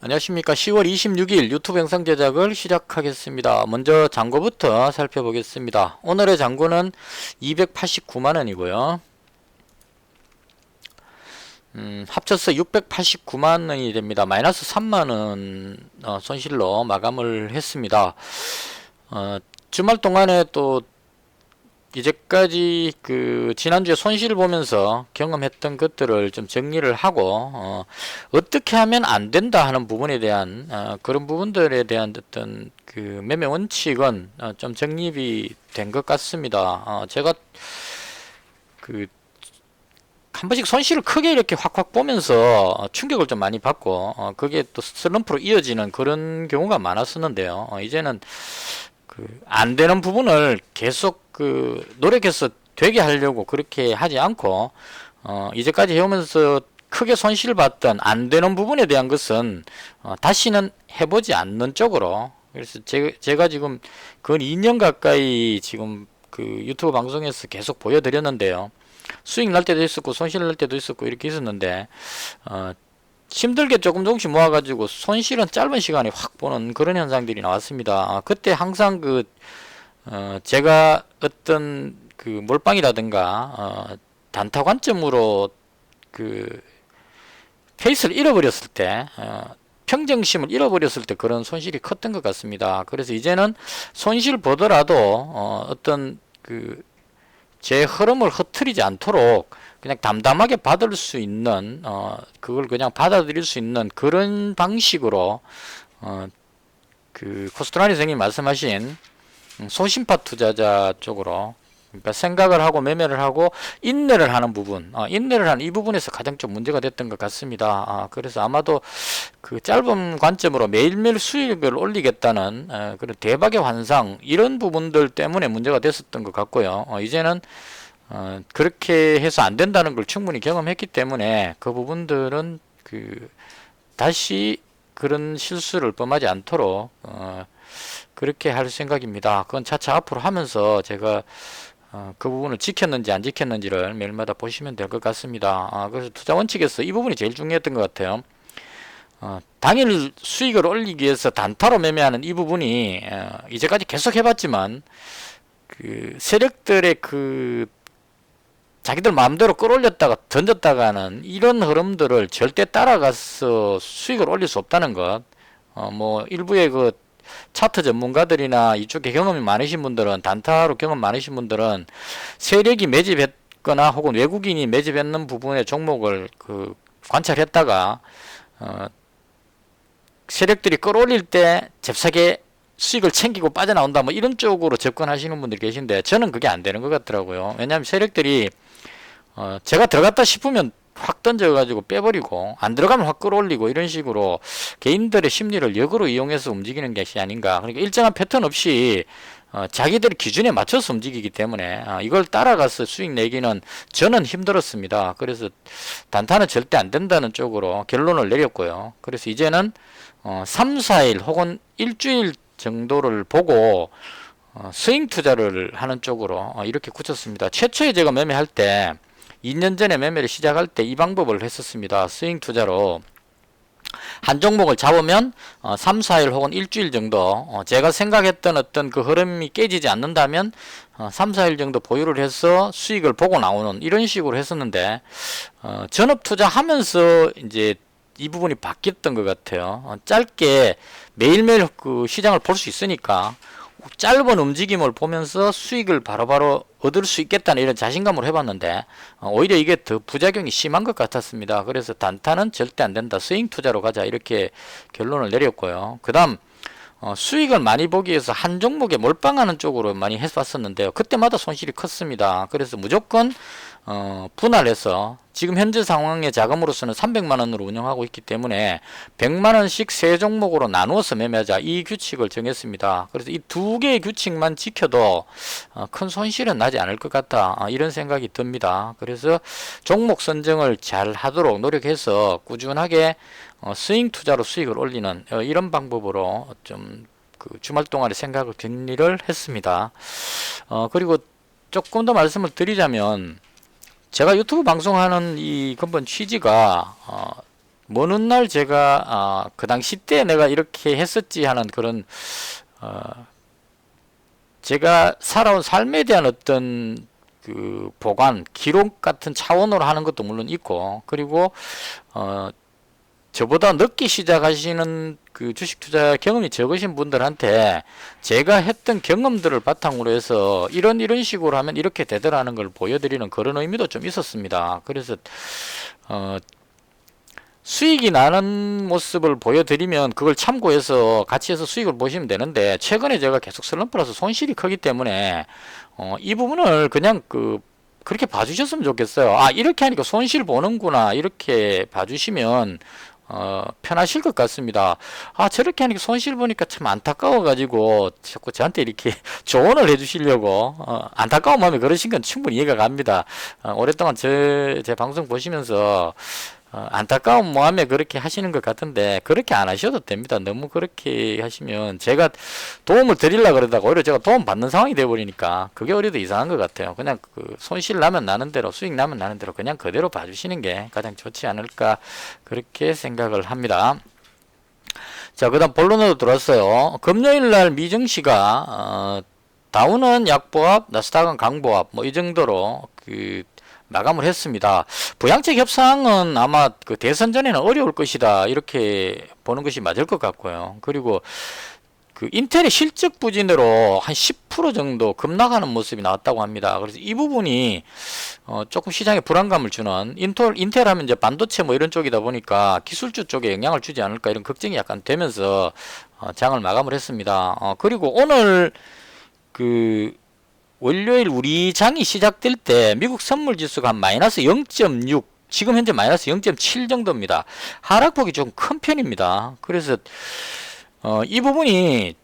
안녕하십니까. 10월 26일 유튜브 영상 제작을 시작하겠습니다. 먼저 잔고부터 살펴보겠습니다. 오늘의 잔고는 289만원이고요. 합쳐서 689만원이 됩니다. 마이너스 3만원 손실로 마감을 했습니다. 주말 동안에 또 이제까지 지난주에 손실을 보면서 경험했던 것들을 좀 정리를 하고 어떻게 하면 안 된다 하는 부분에 대한 그런 부분들에 대한 어떤 매매 원칙은 좀 정립이 된 것 같습니다. 제가 한 번씩 손실을 크게 이렇게 확확 보면서 충격을 좀 많이 받고 그게 또 슬럼프로 이어지는 그런 경우가 많았었는데요. 이제는 안 되는 부분을 계속 노력해서 되게 하려고 그렇게 하지 않고 이제까지 해오면서 크게 손실을 봤던 안 되는 부분에 대한 것은 다시는 해보지 않는 쪽으로. 그래서 제가 지금 근 2년 가까이 지금 유튜브 방송에서 계속 보여드렸는데요. 수익 날 때도 있었고 손실 날 때도 있었고 이렇게 있었는데 힘들게 조금씩 모아가지고 손실은 짧은 시간에 확 보는 그런 현상들이 나왔습니다. 그때 항상 제가 어떤 몰빵이라든가 단타 관점으로 페이스를 잃어버렸을 때 평정심을 잃어버렸을 때 그런 손실이 컸던 것 같습니다. 그래서 이제는 손실 보더라도 어떤 제 흐름을 흐트리지 않도록 그냥 담담하게 받을 수 있는 그걸 그냥 받아들일 수 있는 그런 방식으로 코스트라니 선생님이 말씀하신 소심파 투자자 쪽으로, 그러니까 생각을 하고 매매를 하고 인내를 하는 부분, 인내를 하는 이 부분에서 가장 좀 문제가 됐던 것 같습니다. 그래서 아마도 짧은 관점으로 매일매일 수익을 올리겠다는 그런 대박의 환상, 이런 부분들 때문에 문제가 됐었던 것 같고요. 이제는 그렇게 해서 안 된다는 걸 충분히 경험했기 때문에 그 부분들은 다시 그런 실수를 범하지 않도록 그렇게 할 생각입니다. 그건 차차 앞으로 하면서 제가 그 부분을 지켰는지 안 지켰는지를 매일마다 보시면 될 것 같습니다. 그래서 투자 원칙에서 이 부분이 제일 중요했던 것 같아요. 당일 수익을 올리기 위해서 단타로 매매하는 이 부분이 이제까지 계속 해봤지만 세력들의 자기들 마음대로 끌어올렸다가 던졌다가는 이런 흐름들을 절대 따라가서 수익을 올릴 수 없다는 것. 뭐 일부의 차트 전문가들이나 이쪽에 경험이 많으신 분들은, 단타로 경험 많으신 분들은 세력이 매집했거나 혹은 외국인이 매집했는 부분의 종목을 관찰했다가 세력들이 끌어올릴 때 잽싸게 수익을 챙기고 빠져나온다, 뭐 이런 쪽으로 접근하시는 분들이 계신데 저는 그게 안 되는 것 같더라고요. 왜냐하면 세력들이 제가 들어갔다 싶으면 확 던져가지고 빼버리고 안 들어가면 확 끌어올리고 이런 식으로 개인들의 심리를 역으로 이용해서 움직이는 것이 아닌가. 그러니까 일정한 패턴 없이 자기들의 기준에 맞춰서 움직이기 때문에 이걸 따라가서 수익 내기는 저는 힘들었습니다. 그래서 단타는 절대 안 된다는 쪽으로 결론을 내렸고요. 그래서 이제는 3, 4일 혹은 일주일 정도를 보고 스윙 투자를 하는 쪽으로 이렇게 굳혔습니다. 최초에 제가 매매할 때 2년 전에 매매를 시작할 때 이 방법을 했었습니다. 스윙 투자로 한 종목을 잡으면 3, 4일 혹은 일주일 정도 제가 생각했던 어떤 그 흐름이 깨지지 않는다면 3, 4일 정도 보유를 해서 수익을 보고 나오는 이런 식으로 했었는데 전업 투자하면서 이제 이 부분이 바뀌었던 것 같아요. 짧게 매일매일 시장을 볼 수 있으니까 짧은 움직임을 보면서 수익을 바로바로 얻을 수 있겠다는 이런 자신감으로 해봤는데 오히려 이게 더 부작용이 심한 것 같았습니다. 그래서 단타는 절대 안 된다, 스윙 투자로 가자, 이렇게 결론을 내렸고요. 그 다음 수익을 많이 보기 위해서 한 종목에 몰빵하는 쪽으로 많이 해봤었는데요. 그때마다 손실이 컸습니다. 그래서 무조건 분할해서 지금 현재 상황의 자금으로서는 300만원으로 운영하고 있기 때문에 100만원씩 세 종목으로 나누어서 매매하자, 이 규칙을 정했습니다. 그래서 이 두 개의 규칙만 지켜도 큰 손실은 나지 않을 것 같다, 이런 생각이 듭니다. 그래서 종목 선정을 잘 하도록 노력해서 꾸준하게 스윙 투자로 수익을 올리는 이런 방법으로 좀 주말 동안에 생각을 정리를 했습니다. 그리고 조금 더 말씀을 드리자면 제가 유튜브 방송하는 이 근본 취지가 먼 훗날 제가 그 당시 때 내가 이렇게 했었지 하는 그런 제가 살아온 삶에 대한 어떤 그 보관, 기록 같은 차원으로 하는 것도 물론 있고, 그리고 저보다 늦게 시작하시는 그 주식 투자 경험이 적으신 분들한테 제가 했던 경험들을 바탕으로 해서 이런 식으로 하면 이렇게 되더라는 걸 보여드리는 그런 의미도 좀 있었습니다. 그래서 수익이 나는 모습을 보여드리면 그걸 참고해서 같이 해서 수익을 보시면 되는데, 최근에 제가 계속 슬럼프라서 손실이 크기 때문에 이 부분을 그냥 그렇게 봐주셨으면 좋겠어요. 이렇게 하니까 손실 보는구나, 이렇게 봐주시면 편하실 것 같습니다. 저렇게 하니까 손실 보니까 참 안타까워 가지고 자꾸 저한테 이렇게 조언을 해 주시려고 안타까운 마음에 그러신 건 충분히 이해가 갑니다. 오랫동안 제 방송 보시면서 안타까운 마음에 그렇게 하시는 것 같은데, 그렇게 안 하셔도 됩니다. 너무 그렇게 하시면 제가 도움을 드리려고 그러다가 오히려 제가 도움 받는 상황이 되어버리니까 그게 오히려 이상한 것 같아요. 그냥 손실 나면 나는 대로, 수익 나면 나는 대로 그냥 그대로 봐주시는 게 가장 좋지 않을까, 그렇게 생각을 합니다. 자, 그 다음 본론으로 들어왔어요. 금요일날 미증시가 다우는 약보합, 나스닥은 강보합, 뭐 이 정도로 마감을 했습니다. 부양책 협상은 아마 대선 전에는 어려울 것이다, 이렇게 보는 것이 맞을 것 같고요. 그리고 인텔의 실적 부진으로 한 10% 정도 급락하는 모습이 나왔다고 합니다. 그래서 이 부분이 조금 시장에 불안감을 주는, 인텔 하면 이제 반도체 뭐 이런 쪽이다 보니까 기술주 쪽에 영향을 주지 않을까, 이런 걱정이 약간 되면서 장을 마감을 했습니다. 그리고 오늘 월요일 우리 장이 시작될 때 미국 선물지수가 한 마이너스 0.6, 지금 현재 마이너스 0.7 정도입니다. 하락폭이 좀 큰 편입니다. 그래서 이 부분이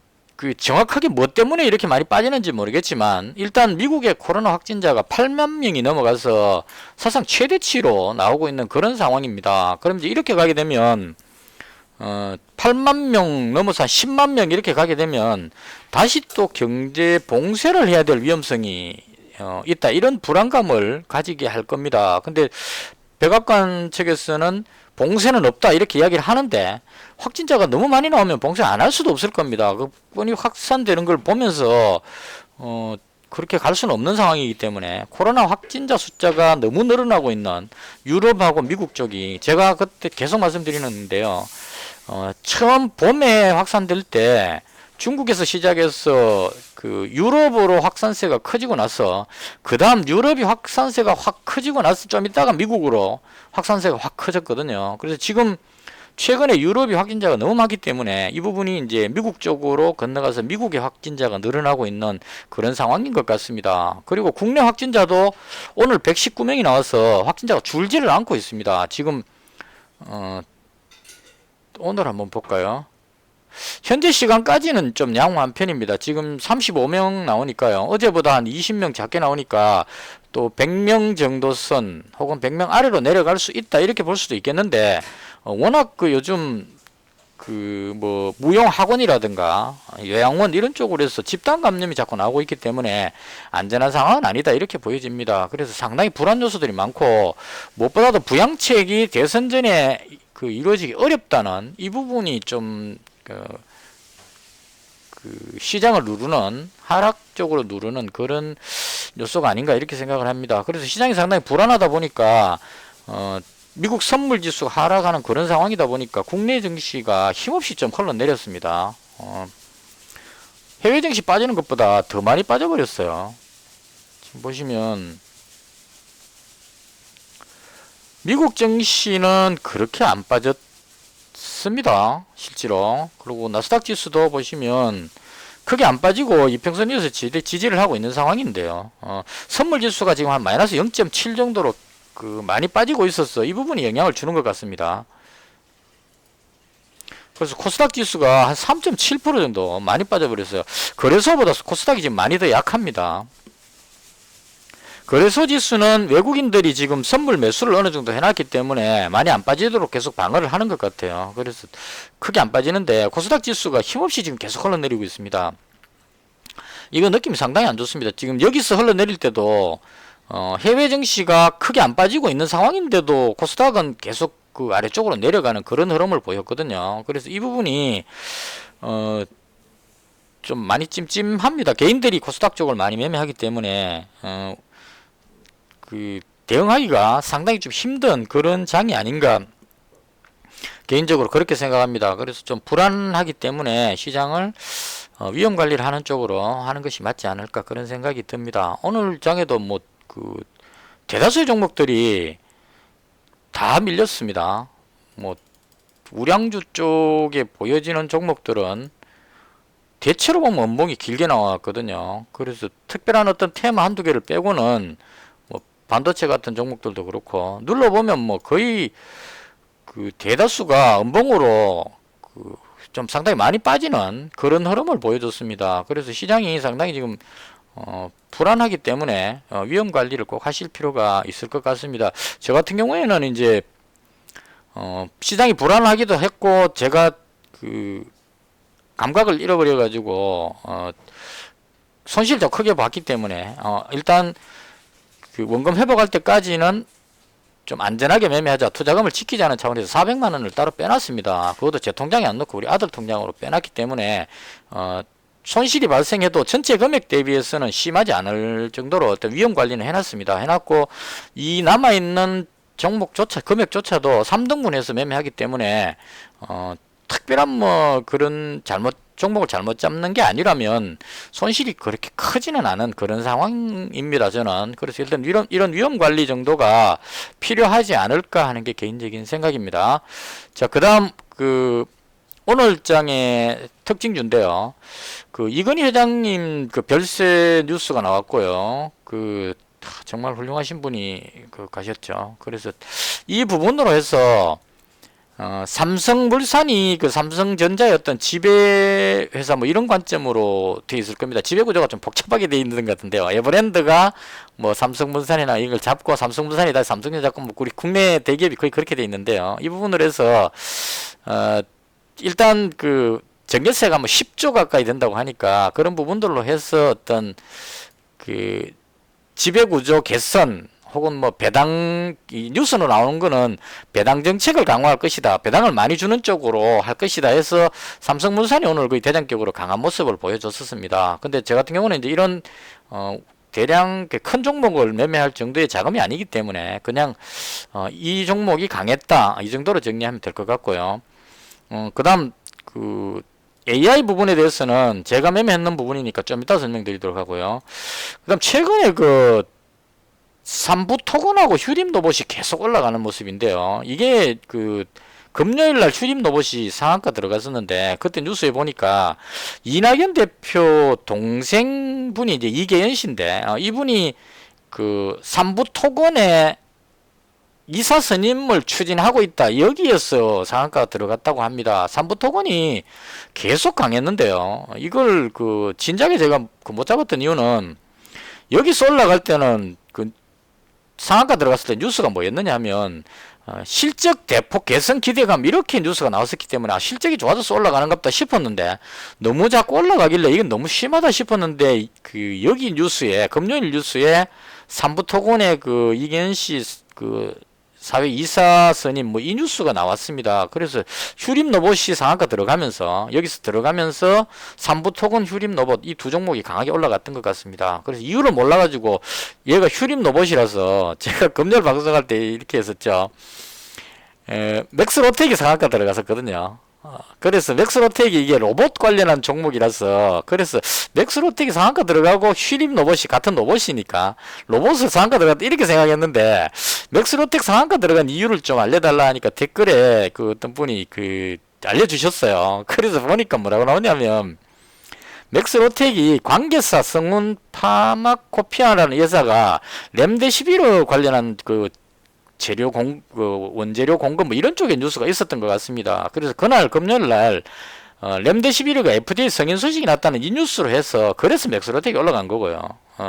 정확하게 뭐 때문에 이렇게 많이 빠지는지 모르겠지만, 일단 미국의 코로나 확진자가 8만 명이 넘어가서 사상 최대치로 나오고 있는 그런 상황입니다. 그럼 이제 이렇게 가게 되면 8만 명 넘어서 한 10만 명 이렇게 가게 되면 다시 또 경제 봉쇄를 해야 될 위험성이 있다, 이런 불안감을 가지게 할 겁니다. 근데 백악관 측에서는 봉쇄는 없다, 이렇게 이야기를 하는데, 확진자가 너무 많이 나오면 봉쇄 안 할 수도 없을 겁니다. 그분이 확산되는 걸 보면서 그렇게 갈 수는 없는 상황이기 때문에, 코로나 확진자 숫자가 너무 늘어나고 있는 유럽하고 미국 쪽이, 제가 그때 계속 말씀드리는데요, 처음 봄에 확산될 때 중국에서 시작해서 유럽으로 확산세가 커지고 나서, 그 다음 유럽이 확산세가 확 커지고 나서 좀 있다가 미국으로 확산세가 확 커졌거든요. 그래서 지금 최근에 유럽이 확진자가 너무 많기 때문에 이 부분이 이제 미국 쪽으로 건너가서 미국의 확진자가 늘어나고 있는 그런 상황인 것 같습니다. 그리고 국내 확진자도 오늘 119명이 나와서 확진자가 줄지를 않고 있습니다. 지금 오늘 한번 볼까요? 현재 시간까지는 좀 양호한 편입니다. 지금 35명 나오니까요. 어제보다 한 20명 작게 나오니까 또 100명 정도 선 혹은 100명 아래로 내려갈 수 있다, 이렇게 볼 수도 있겠는데, 워낙 요즘 뭐 무용학원이라든가 요양원 이런 쪽으로 해서 집단 감염이 자꾸 나오고 있기 때문에 안전한 상황은 아니다, 이렇게 보여집니다. 그래서 상당히 불안 요소들이 많고, 무엇보다도 부양책이 대선 전에 이루어지기 어렵다는 이 부분이 좀 시장을 누르는, 하락적으로 누르는 그런 요소가 아닌가, 이렇게 생각을 합니다. 그래서 시장이 상당히 불안하다 보니까 미국 선물지수가 하락하는 그런 상황이다 보니까 국내 증시가 힘없이 좀 흘러내렸습니다. 해외 증시 빠지는 것보다 더 많이 빠져버렸어요. 지금 보시면 미국 증시는 그렇게 안 빠졌습니다, 실제로. 그리고 나스닥 지수도 보시면 크게 안 빠지고 이평선 위에서 지지를 하고 있는 상황인데요. 선물 지수가 지금 한 마이너스 0.7 정도로 많이 빠지고 있어서 이 부분이 영향을 주는 것 같습니다. 그래서 코스닥 지수가 한 3.7% 정도 많이 빠져버렸어요. 거래소보다 코스닥이 지금 많이 더 약합니다. 거래소 지수는 외국인들이 지금 선물 매수를 어느 정도 해놨기 때문에 많이 안 빠지도록 계속 방어를 하는 것 같아요. 그래서 크게 안 빠지는데, 코스닥 지수가 힘없이 지금 계속 흘러내리고 있습니다. 이거 느낌이 상당히 안 좋습니다. 지금 여기서 흘러내릴 때도 해외 증시가 크게 안 빠지고 있는 상황인데도 코스닥은 계속 그 아래쪽으로 내려가는 그런 흐름을 보였거든요. 그래서 이 부분이 좀 많이 찜찜합니다. 개인들이 코스닥 쪽을 많이 매매하기 때문에 그 대응하기가 상당히 좀 힘든 그런 장이 아닌가, 개인적으로 그렇게 생각합니다. 그래서 좀 불안하기 때문에 시장을 위험 관리를 하는 쪽으로 하는 것이 맞지 않을까, 그런 생각이 듭니다. 오늘 장에도 뭐 그 대다수의 종목들이 다 밀렸습니다. 뭐 우량주 쪽에 보여지는 종목들은 대체로 보면 원봉이 길게 나왔거든요. 그래서 특별한 어떤 테마 한두 개를 빼고는 뭐 반도체 같은 종목들도 그렇고 눌러보면 뭐 거의 그 대다수가 음봉으로 그 좀 상당히 많이 빠지는 그런 흐름을 보여줬습니다. 그래서 시장이 상당히 지금 불안하기 때문에 위험 관리를 꼭 하실 필요가 있을 것 같습니다. 저 같은 경우에는 이제 시장이 불안하기도 했고 제가 그 감각을 잃어버려 가지고 손실을 더 크게 봤기 때문에 일단 그 원금 회복할 때까지는 좀 안전하게 매매하자, 투자금을 지키자는 차원에서 400만원을 따로 빼놨습니다. 그것도 제 통장에 안 넣고 우리 아들 통장으로 빼놨기 때문에 손실이 발생해도 전체 금액 대비해서는 심하지 않을 정도로 어떤 위험 관리는 해놨습니다. 해놨고 이 남아있는 종목조차, 금액조차도 3등분해서 매매하기 때문에 특별한 뭐 그런 종목을 잘못 잡는 게 아니라면 손실이 그렇게 크지는 않은 그런 상황입니다. 저는 그래서 일단 이런 위험 관리 정도가 필요하지 않을까 하는 게 개인적인 생각입니다. 자, 그다음 그 오늘 장의 특징주인데요. 그 이건희 회장님 그 별세 뉴스가 나왔고요. 그 정말 훌륭하신 분이 그 가셨죠. 그래서 이 부분으로 해서 삼성물산이 그 삼성전자의 어떤 지배회사 뭐 이런 관점으로 되어 있을 겁니다. 지배구조가 좀 복잡하게 되어 있는 것 같은데요. 에버랜드가 뭐 삼성물산이나 이걸 잡고 삼성물산이 다시 삼성전자 잡고 뭐 우리 국내 대기업이 거의 그렇게 되어 있는데요. 이 부분으로 해서 일단 그 전기세가 뭐 10조 가까이 된다고 하니까 그런 부분들로 해서 어떤 그 지배구조 개선 혹은 뭐 배당, 이 뉴스로 나오는 거는 배당 정책을 강화할 것이다, 배당을 많이 주는 쪽으로 할 것이다 해서 삼성물산이 오늘 거의 대장격으로 강한 모습을 보여줬었습니다. 근데 저 같은 경우는 이제 이런 대량 큰 종목을 매매할 정도의 자금이 아니기 때문에 그냥 이 종목이 강했다, 이 정도로 정리하면 될 것 같고요. 그 다음 그 AI 부분에 대해서는 제가 매매했는 부분이니까 좀 이따 설명드리도록 하고요. 그 다음 최근에 그 삼부 토건하고 휴림 로봇이 계속 올라가는 모습인데요. 이게 그 금요일 날 휴림 로봇이 상한가 들어갔었는데 그때 뉴스에 보니까 이낙연 대표 동생분이 이제 이계연 씨인데 이분이 그 삼부 토건의 이사 선임을 추진하고 있다, 여기에서 상한가가 들어갔다고 합니다. 삼부 토건이 계속 강했는데요. 이걸 그 진작에 제가 그 못 잡았던 이유는 여기서 올라갈 때는 그 상한가 들어갔을 때 뉴스가 뭐였느냐 하면 실적 대폭 개선 기대감 이렇게 뉴스가 나왔었기 때문에 실적이 좋아져서 올라가는갑다 싶었는데 너무 자꾸 올라가길래 이건 너무 심하다 싶었는데 그 여기 뉴스에 금요일 뉴스에 삼부토건의 그 이계연씨 그 사회 이사 선임 뭐 이 뉴스가 나왔습니다. 그래서 휴림 로봇이 상한가 들어가면서 여기서 들어가면서 삼부토건 휴림 로봇 이 두 종목이 강하게 올라갔던 것 같습니다. 그래서 이유를 몰라가지고 얘가 휴림 로봇이라서 제가 금요일 방송할 때 이렇게 했었죠. 맥스로텍이 상한가 들어갔었거든요. 그래서 맥스로텍이 이게 로봇 관련한 종목이라서 그래서 맥스로텍이 상한가 들어가고 휴림 로봇이 같은 로봇이니까 로봇을 상한가 들어갔다 이렇게 생각했는데 맥스로텍 상한가 들어간 이유를 좀 알려달라 하니까 댓글에 그 어떤 분이 그 알려주셨어요. 그래서 보니까 뭐라고 나오냐면 맥스로텍이 관계사 성운 파마코피아라는 회사가 렘데시비르 관련한 그 재료 원재료 공급 뭐 이런 쪽에 뉴스가 있었던 것 같습니다. 그래서 그날 금요일 날 렘데시비르가 FDA 승인 소식이 났다는 이 뉴스로 해서 그래서 맥스로텍이 올라간 거고요.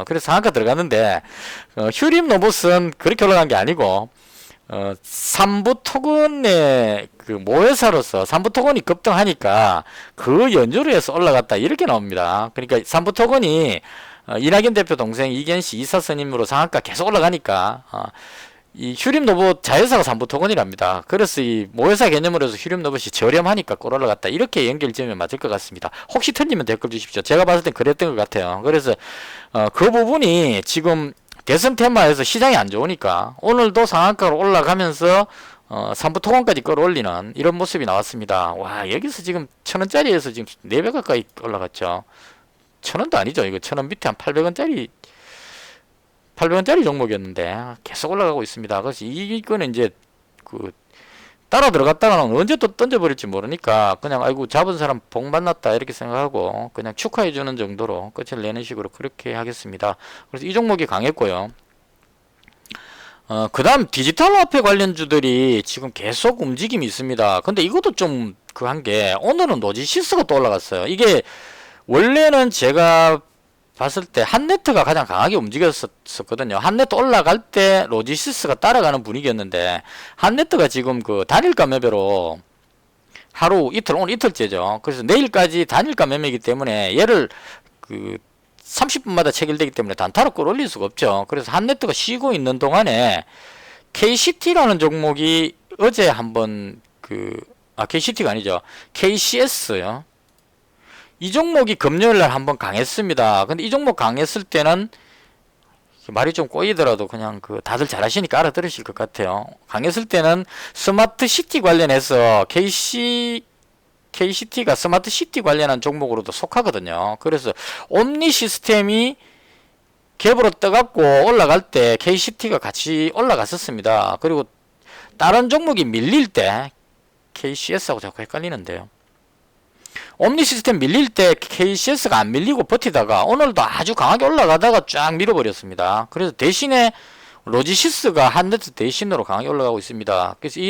그래서 상한가 들어갔는데 휴림 로봇은 그렇게 올라간 게 아니고 삼부토건의 그 모회사로서 삼부토건이 급등하니까 그 연주로 해서 올라갔다 이렇게 나옵니다. 그러니까 삼부토건이 이낙연 대표 동생 이계연 씨 이사 선임으로 상한가 계속 올라가니까 이 휴림 로봇 자회사가 삼부토건이랍니다. 그래서 이 모회사 개념으로 해서 휴림 로봇이 저렴하니까 꼴 올라갔다. 이렇게 연결지으면 맞을 것 같습니다. 혹시 틀리면 댓글 주십시오. 제가 봤을 땐 그랬던 것 같아요. 그래서 그 부분이 지금 대선 테마에서 시장이 안 좋으니까 오늘도 상한가로 올라가면서 삼부토건까지 끌어올리는 이런 모습이 나왔습니다. 와, 여기서 지금 1000원짜리에서 지금 4배 가까이 올라갔죠. 1000원도 아니죠. 이거 1000원 밑에 한 800원짜리 종목이었는데 계속 올라가고 있습니다. 그래서 이거는 이제 그 따라 들어갔다가는 언제 또 던져버릴지 모르니까 그냥 아이고 잡은 사람 복 만났다 이렇게 생각하고 그냥 축하해주는 정도로 끝을 내는 식으로 그렇게 하겠습니다. 그래서 이 종목이 강했고요. 그 다음 디지털 화폐 관련주들이 지금 계속 움직임이 있습니다. 근데 이것도 좀 그 한 게 오늘은 노지시스가 또 올라갔어요. 이게 원래는 제가 봤을 때 한네트가 가장 강하게 움직였었거든요. 한네트 올라갈 때 로지시스가 따라가는 분위기였는데 한네트가 지금 그 단일가 매매로 하루 이틀 오늘 이틀째죠. 그래서 내일까지 단일가 매매이기 때문에 얘를 그 30분마다 체결되기 때문에 단타로 끌어올릴 수가 없죠. 그래서 한네트가 쉬고 있는 동안에 KCT라는 종목이 어제 한번 KCT가 아니죠. KCS요. 이 종목이 금요일날 한번 강했습니다. 근데 이 종목 강했을 때는 말이 좀 꼬이더라도 그냥 다들 잘 아시니까 알아들으실 것 같아요. 강했을 때는 스마트시티 관련해서 KCT가 스마트시티 관련한 종목으로도 속하거든요. 그래서 옴니 시스템이 갭으로 떠갖고 올라갈 때 KCT가 같이 올라갔었습니다. 그리고 다른 종목이 밀릴 때 KCS하고 자꾸 헷갈리는데요. 옴니 시스템 밀릴 때 KCS가 안 밀리고 버티다가 오늘도 아주 강하게 올라가다가 쫙 밀어버렸습니다. 그래서 대신에 로지시스가 한네트 대신으로 강하게 올라가고 있습니다. 그래서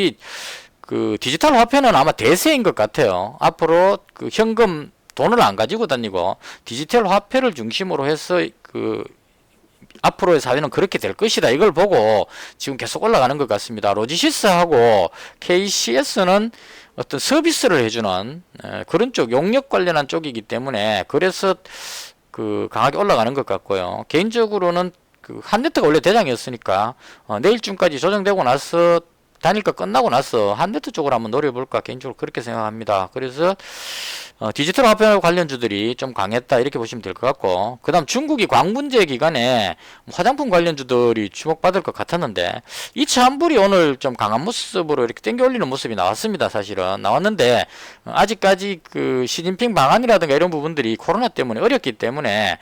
디지털 화폐는 아마 대세인 것 같아요. 앞으로 현금 돈을 안 가지고 다니고 디지털 화폐를 중심으로 해서 앞으로의 사회는 그렇게 될 것이다. 이걸 보고 지금 계속 올라가는 것 같습니다. 로지시스하고 KCS는 어떤 서비스를 해주는 그런 쪽 용역 관련한 쪽이기 때문에 그래서 강하게 올라가는 것 같고요. 개인적으로는 한네트가 원래 대장이었으니까 내일쯤까지 조정되고 나서 단일가 끝나고 나서 한네트 쪽으로 한번 노려볼까 개인적으로 그렇게 생각합니다. 그래서 디지털 화폐 관련주들이 좀 강했다 이렇게 보시면 될 것 같고, 그 다음 중국이 광문제 기간에 화장품 관련주들이 주목받을 것 같았는데 이차 환불이 오늘 좀 강한 모습으로 이렇게 땡겨 올리는 모습이 나왔습니다. 사실은 나왔는데 아직까지 시진핑 방안이라든가 이런 부분들이 코로나 때문에 어렵기 때문에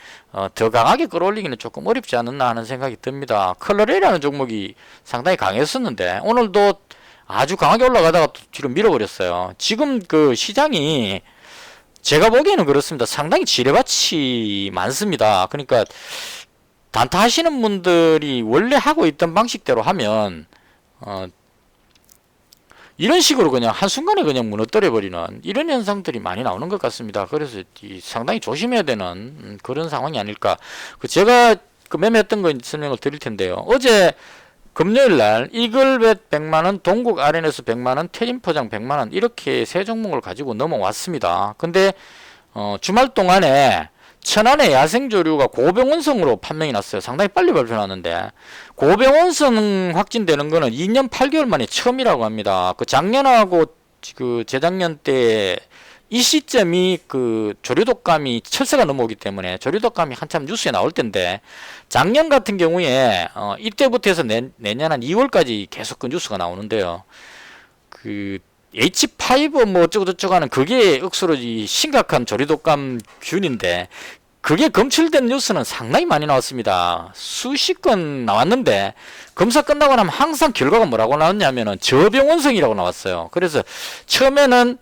더 강하게 끌어올리기는 조금 어렵지 않았나 하는 생각이 듭니다. 컬러레이라는 종목이 상당히 강했었는데 오늘도 아주 강하게 올라가다가 또 뒤로 밀어버렸어요. 지금 시장이 제가 보기에는 그렇습니다. 상당히 지뢰밭이 많습니다. 그러니까 단타 하시는 분들이 원래 하고 있던 방식대로 하면 이런 식으로 그냥 한순간에 그냥 무너뜨려 버리는 이런 현상들이 많이 나오는 것 같습니다. 그래서 상당히 조심해야 되는 그런 상황이 아닐까. 제가 매매했던 거 설명을 드릴 텐데요. 어제 금요일날 이글벳 100만원, 동국 RNS 100만원, 태림포장 100만원 이렇게 세 종목을 가지고 넘어왔습니다. 근데 주말 동안에 천안의 야생조류가 고병원성으로 판명이 났어요. 상당히 빨리 발표났는데 고병원성 확진되는 거는 2년 8개월 만에 처음이라고 합니다. 작년하고 재작년 때 이 시점이 조류독감이 철새가 넘어오기 때문에 조류독감이 한참 뉴스에 나올 텐데 작년 같은 경우에 이때부터 해서 내년 한 2월까지 계속 뉴스가 나오는데요. H5 뭐 어쩌고저쩌고 하는 그게 억수로 심각한 조류독감 균인데 그게 검출된 뉴스는 상당히 많이 나왔습니다. 수십 건 나왔는데 검사 끝나고 나면 항상 결과가 뭐라고 나왔냐면은 저병원성이라고 나왔어요. 그래서 처음에는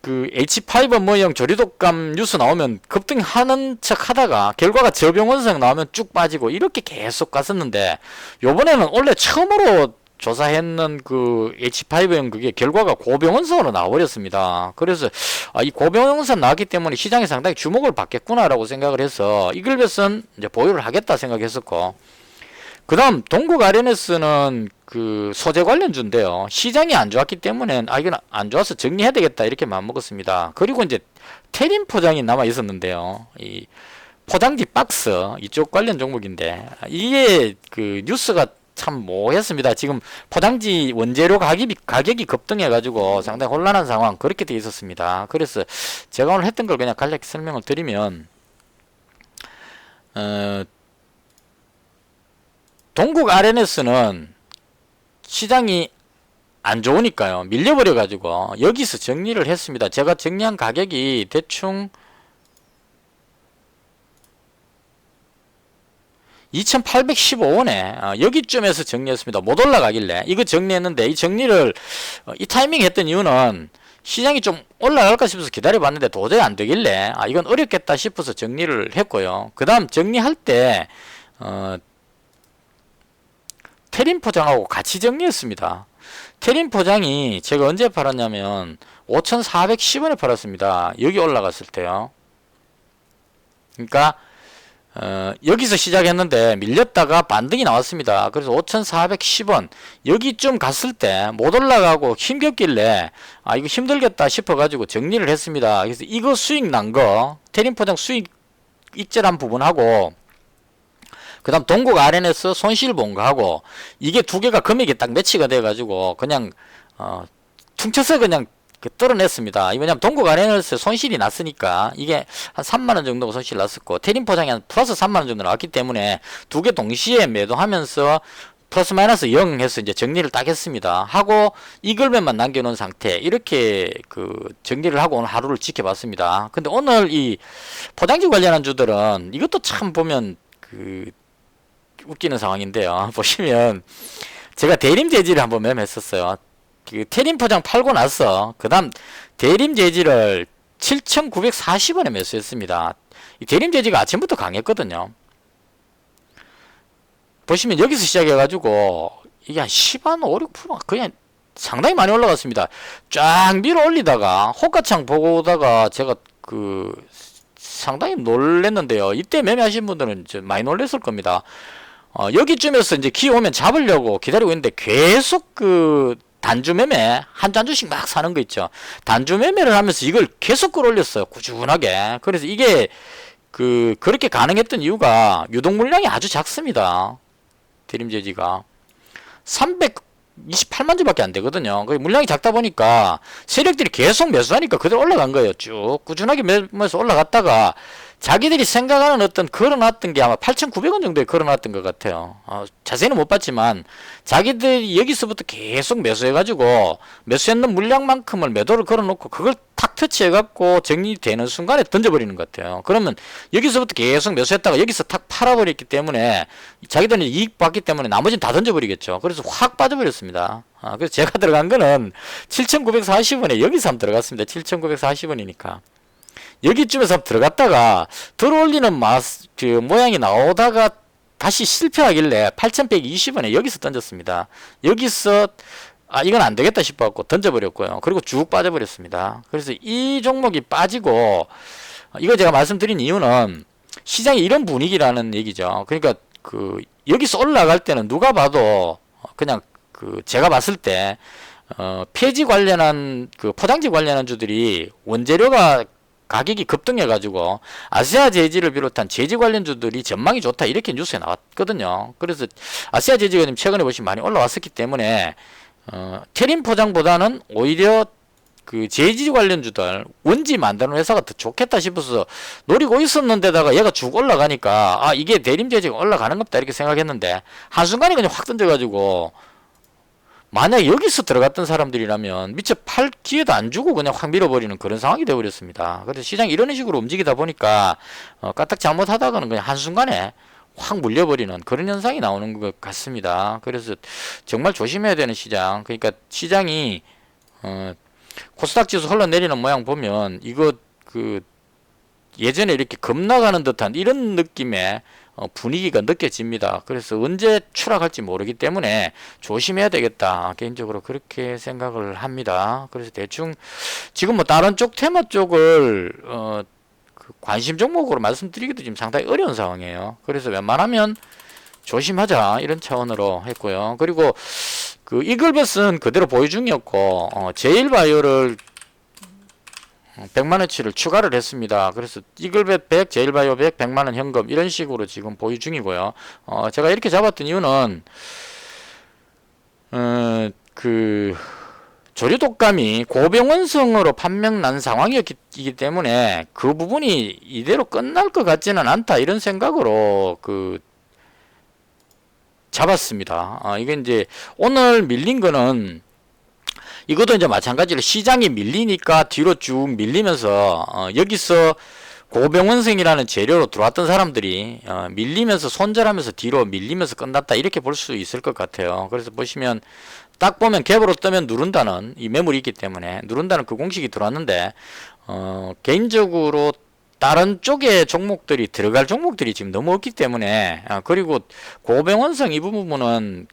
H5 모형 조류독감 뉴스 나오면 급등하는 척 하다가 결과가 저병원성 나오면 쭉 빠지고 이렇게 계속 갔었는데 요번에는 원래 처음으로 조사했는 H5형 그게 결과가 고병원성으로 나와버렸습니다. 그래서 이 고병원성 나왔기 때문에 시장에 상당히 주목을 받겠구나라고 생각을 해서 이글벳은 이제 보유를 하겠다 생각했었고, 그 다음 동국 RNS는 소재 관련주인데요. 시장이 안 좋았기 때문에 이건 안 좋아서 정리해야 되겠다 이렇게 마음먹었습니다. 그리고 이제 태림 포장이 남아 있었는데요. 이 포장지 박스 이쪽 관련 종목인데 이게 뉴스가 참 모호했습니다. 지금 포장지 원재료 가격이 급등해가지고 상당히 혼란한 상황 그렇게 돼 있었습니다. 그래서 제가 오늘 했던 걸 그냥 간략히 설명을 드리면 동국 RNS는 시장이 안 좋으니까요. 밀려버려가지고 여기서 정리를 했습니다. 제가 정리한 가격이 대충 2815원에 여기쯤에서 정리했습니다. 못 올라가길래 이거 정리했는데 이 정리를 이 타이밍 했던 이유는 시장이 좀 올라갈까 싶어서 기다려봤는데 도저히 안 되길래 이건 어렵겠다 싶어서 정리를 했고요. 그 다음 정리할 때 테린 포장하고 같이 정리했습니다. 테린 포장이 제가 언제 팔았냐면 5,410원에 팔았습니다. 여기 올라갔을 때요. 그러니까 여기서 시작했는데 밀렸다가 반등이 나왔습니다. 그래서 5,410원 여기쯤 갔을 때 못 올라가고 힘겹길래 이거 힘들겠다 싶어 가지고 정리를 했습니다. 그래서 이거 수익 난 거 테린 포장 수익 익절한 부분하고 그 다음 동국 RNS 손실 본 거하고 이게 두 개가 금액이 딱 매치가 돼 가지고 그냥 퉁쳐서 그냥 떨어냈습니다. 왜냐면 동국 RNS 손실이 났으니까 이게 한 3만원 정도가 손실 났었고 테린 포장이 한 플러스 3만원 정도 나왔기 때문에 두 개 동시에 매도하면서 플러스 마이너스 0 해서 이제 정리를 딱 했습니다. 하고 이글맨만 남겨놓은 상태 이렇게 정리를 하고 오늘 하루를 지켜봤습니다. 근데 오늘 이 포장지 관련한 주들은 이것도 참 보면 웃기는 상황인데요. 보시면 제가 대림 재질을 한번 매매했었어요. 테린 포장 팔고 나서 그 다음 대림 재질을 7,940원에 매수했습니다. 이 대림 재질가 아침부터 강했거든요. 보시면 여기서 시작해가지고 이게 한 10한 5, 6% 그냥 상당히 많이 올라갔습니다. 쫙 밀어 올리다가 호가창 보고 오다가 제가 상당히 놀랬는데요. 이때 매매하신 분들은 많이 놀랬을 겁니다. 여기쯤에서 이제 기회 오면 잡으려고 기다리고 있는데 계속 단주 매매 한 주씩 막 사는 거 있죠. 단주 매매를 하면서 이걸 계속 끌어올렸어요. 꾸준하게. 그래서 이게 그렇게 가능했던 이유가 유동 물량이 아주 작습니다. 대림재지가 328만 주밖에 안 되거든요. 물량이 작다 보니까 세력들이 계속 매수하니까 그대로 올라간 거예요. 쭉 꾸준하게 매수해서 올라갔다가 자기들이 생각하는 어떤 걸어놨던 게 아마 8,900원 정도에 걸어놨던 것 같아요. 자세히는 못 봤지만 자기들이 여기서부터 계속 매수해가지고 매수했는 물량만큼을 매도를 걸어놓고 그걸 탁 터치해갖고 정리되는 순간에 던져버리는 것 같아요. 그러면 여기서부터 계속 매수했다가 여기서 탁 팔아버렸기 때문에 자기들은 이익 받기 때문에 나머지는 다 던져버리겠죠. 그래서 확 빠져버렸습니다. 그래서 제가 들어간 거는 7,940원에 여기서 한번 들어갔습니다. 7,940원이니까. 여기쯤에서 들어갔다가 들어올리는 모양이 나오다가 다시 실패하길래 8,120원에 여기서 던졌습니다. 여기서 이건 안 되겠다 싶어갖고 던져버렸고요. 그리고 쭉 빠져버렸습니다. 그래서 이 종목이 빠지고 이거 제가 말씀드린 이유는 시장이 이런 분위기라는 얘기죠. 그러니까 여기서 올라갈 때는 누가 봐도 그냥 제가 봤을 때 폐지 관련한 포장지 관련한 주들이 원재료가 가격이 급등해가지고 아시아 재질을 비롯한 재질 관련주들이 전망이 좋다 이렇게 뉴스에 나왔거든요. 그래서 아시아 재질가 지금 최근에 보시면 많이 올라왔었기 때문에 테린 포장보다는 오히려 재질 관련주들 원지 만드는 회사가 더 좋겠다 싶어서 노리고 있었는데다가 얘가 쭉 올라가니까 이게 대림 재질가 올라가는 겁다 이렇게 생각했는데 한순간에 그냥 확 던져가지고 만약 여기서 들어갔던 사람들이라면 미처 팔 기회도 안 주고 그냥 확 밀어버리는 그런 상황이 되어버렸습니다. 그래서 시장이 이런 식으로 움직이다 보니까 까딱 잘못하다가는 그냥 한순간에 확 물려버리는 그런 현상이 나오는 것 같습니다. 그래서 정말 조심해야 되는 시장. 그러니까 시장이 코스닥 지수 흘러내리는 모양 보면 이거 예전에 이렇게 급락하는 듯한 이런 느낌의 분위기가 느껴집니다. 그래서 언제 추락할지 모르기 때문에 조심해야 되겠다. 개인적으로 그렇게 생각을 합니다. 그래서 대충 지금 다른 쪽 테마 쪽을 관심 종목으로 말씀드리기도 지금 상당히 어려운 상황이에요. 그래서 웬만하면 조심하자 이런 차원으로 했고요. 그리고 이글벳은 그대로 보유 중이었고 제일바이오를 100만원치를 추가를 했습니다. 그래서 이글벳 100, 제일바이오 100, 100만원 현금 이런 식으로 지금 보유 중이고요. 제가 이렇게 잡았던 이유는 그 조류독감이 고병원성으로 판명난 상황이었기 때문에 그 부분이 이대로 끝날 것 같지는 않다, 이런 생각으로 잡았습니다. 이게 이제 오늘 밀린 거는 이것도 이제 마찬가지로 시장이 밀리니까 뒤로 쭉 밀리면서 여기서 고병원성이라는 재료로 들어왔던 사람들이 밀리면서 손절하면서 뒤로 밀리면서 끝났다, 이렇게 볼 수 있을 것 같아요. 그래서 보시면 딱 보면 갭으로 뜨면 누른다는 이 매물이 있기 때문에 누른다는 그 공식이 들어왔는데 개인적으로 다른 쪽에 종목들이 들어갈 종목들이 지금 너무 없기 때문에 그리고 고병원성 이 부분은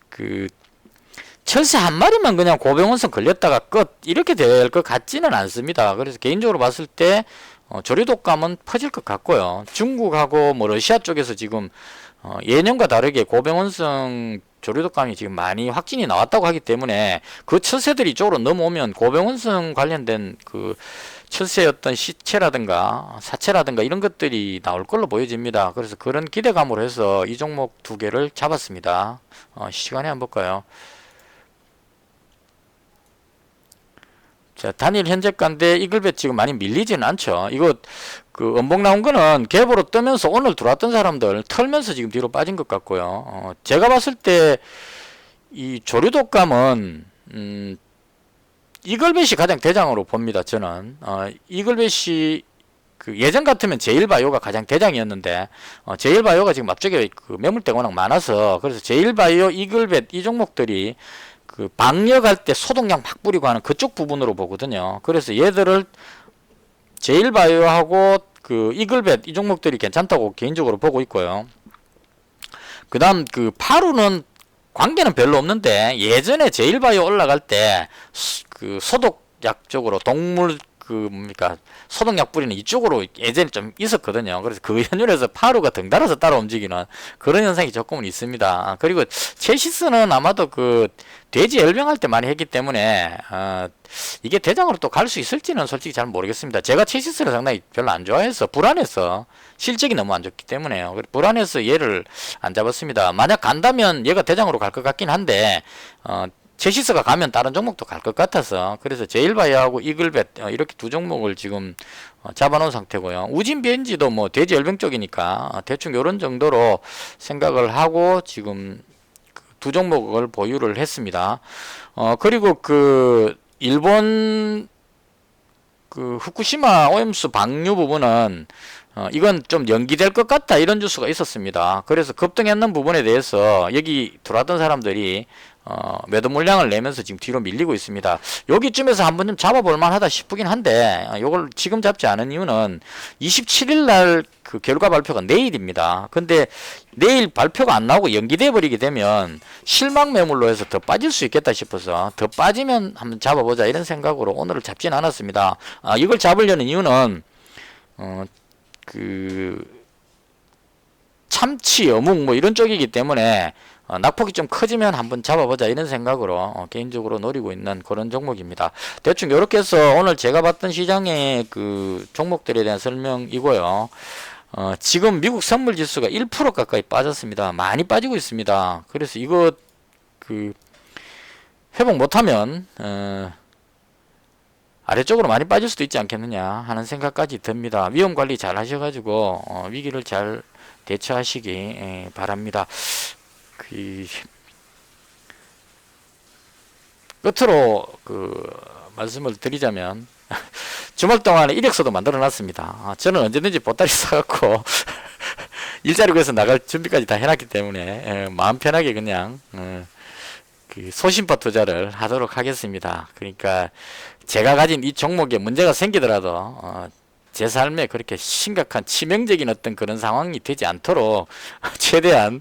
철새 한 마리만 그냥 고병원성 걸렸다가 끝, 이렇게 될 것 같지는 않습니다. 그래서 개인적으로 봤을 때 조류독감은 퍼질 것 같고요. 중국하고 뭐 러시아 쪽에서 지금 예년과 다르게 고병원성 조류독감이 지금 많이 확진이 나왔다고 하기 때문에 그 철새들이 이쪽으로 넘어오면 고병원성 관련된 그 철새의 어떤 시체라든가 사체라든가 이런 것들이 나올 걸로 보여집니다. 그래서 그런 기대감으로 해서 이 종목 두 개를 잡았습니다. 시간에 한번 볼까요? 자, 단일 현재가인데 이글벳 지금 많이 밀리지는 않죠. 이거 음봉 나온 거는 갭으로 뜨면서 오늘 들어왔던 사람들 털면서 지금 뒤로 빠진 것 같고요. 제가 봤을 때 이 조류독감은 이글벳이 가장 대장으로 봅니다. 저는 이글벳이 예전 같으면 제일바이오가 가장 대장이었는데 제일바이오가 지금 앞쪽에 매물대가 워낙 많아서, 그래서 제일바이오, 이글벳 이 종목들이 방역할 때 소독약 막 뿌리고 하는 그쪽 부분으로 보거든요. 그래서 얘들을 제일바이오하고 이글벳 이 종목들이 괜찮다고 개인적으로 보고 있고요. 그 다음 파루는 관계는 별로 없는데 예전에 제일바이오 올라갈 때 소독약 쪽으로 동물 소독약 뿌리는 이쪽으로 예전에 좀 있었거든요. 그래서 그 연율에서 파루가 덩달아서 따라 움직이는 그런 현상이 조금은 있습니다. 그리고 체시스는 아마도 돼지 열병할 때 많이 했기 때문에 이게 대장으로 또 갈 수 있을지는 솔직히 잘 모르겠습니다. 제가 체시스를 상당히 별로 안 좋아해서 불안해서 실적이 너무 안 좋기 때문에요. 불안해서 얘를 안 잡았습니다. 만약 간다면 얘가 대장으로 갈 것 같긴 한데 제시스가 가면 다른 종목도 갈 것 같아서, 그래서 제일바이오하고 이글벳 이렇게 두 종목을 지금 잡아놓은 상태고요. 우진비엔지도 뭐 돼지 열병 쪽이니까 대충 이런 정도로 생각을 하고 지금 두 종목을 보유를 했습니다. 그리고 일본 후쿠시마 오염수 방류 부분은 이건 좀 연기될 것 같다, 이런 뉴스가 있었습니다. 그래서 급등했는 부분에 대해서 여기 들어왔던 사람들이 매도 물량을 내면서 지금 뒤로 밀리고 있습니다. 여기쯤에서 한번 좀 잡아볼 만하다 싶긴 한데 이걸 지금 잡지 않은 이유는 27일 날 결과 발표가 내일입니다. 근데 내일 발표가 안 나오고 연기돼 버리게 되면 실망 매물로 해서 더 빠질 수 있겠다 싶어서 더 빠지면 한번 잡아보자, 이런 생각으로 오늘을 잡진 않았습니다. 이걸 잡으려는 이유는 참치, 어묵 뭐 이런 쪽이기 때문에 낙폭이 좀 커지면 한번 잡아보자, 이런 생각으로 개인적으로 노리고 있는 그런 종목입니다. 대충 이렇게 해서 오늘 제가 봤던 시장의 종목들에 대한 설명이고요. 지금 미국 선물 지수가 1% 가까이 빠졌습니다. 많이 빠지고 있습니다. 그래서 이거 회복 못하면 아래쪽으로 많이 빠질 수도 있지 않겠느냐 하는 생각까지 듭니다. 위험 관리 잘 하셔가지고 위기를 잘 대처하시기 바랍니다. 끝으로 말씀을 드리자면 주말 동안에 이력서도 만들어 놨습니다. 저는 언제든지 보따리 사갖고 일자리 구해서 나갈 준비까지 다 해놨기 때문에 마음 편하게 그냥 소신파 투자를 하도록 하겠습니다. 그러니까 제가 가진 이 종목에 문제가 생기더라도 제 삶에 그렇게 심각한 치명적인 어떤 그런 상황이 되지 않도록 최대한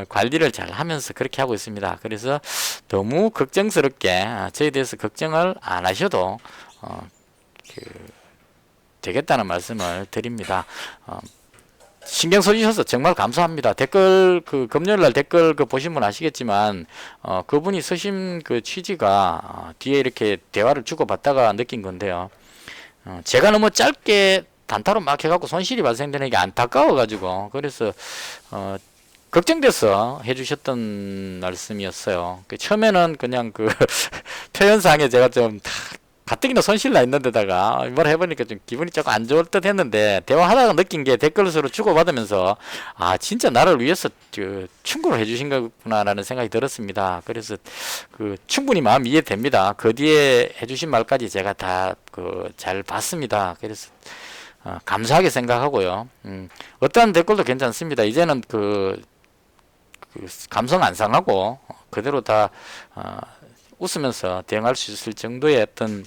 관리를 잘 하면서 그렇게 하고 있습니다. 그래서 너무 걱정스럽게 저에 대해서 걱정을 안 하셔도 되겠다는 말씀을 드립니다. 신경 써주셔서 정말 감사합니다. 댓글 금요일날 댓글 보신 분 아시겠지만 그분이 쓰신 취지가 뒤에 이렇게 대화를 주고받다가 느낀 건데요. 제가 너무 짧게 단타로 막 해갖고 손실이 발생되는 게 안타까워가지고, 그래서 걱정돼서 해주셨던 말씀이었어요. 처음에는 그냥 그 표현상에 제가 좀 가뜩이나 손실 나 있는 데다가 뭘 해보니까 좀 기분이 조금 안 좋을 듯 했는데, 대화하다가 느낀 게 댓글을 서로 주고받으면서 아 진짜 나를 위해서 충고를 해주신 거구나라는 생각이 들었습니다. 그래서 충분히 마음 이해됩니다. 그 뒤에 해주신 말까지 제가 다 잘 봤습니다. 그래서 감사하게 생각하고요. 어떠한 댓글도 괜찮습니다. 이제는 감성 안 상하고 그대로 다 웃으면서 대응할 수 있을 정도의 어떤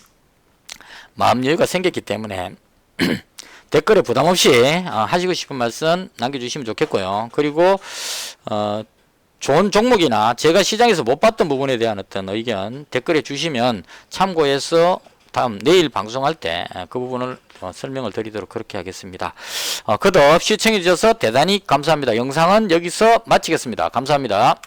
마음 여유가 생겼기 때문에 댓글에 부담 없이 하시고 싶은 말씀 남겨주시면 좋겠고요. 그리고 좋은 종목이나 제가 시장에서 못 봤던 부분에 대한 어떤 의견 댓글에 주시면 참고해서 내일 방송할 때 그 부분을 설명을 드리도록 그렇게 하겠습니다. 거듭 시청해 주셔서 대단히 감사합니다. 영상은 여기서 마치겠습니다. 감사합니다.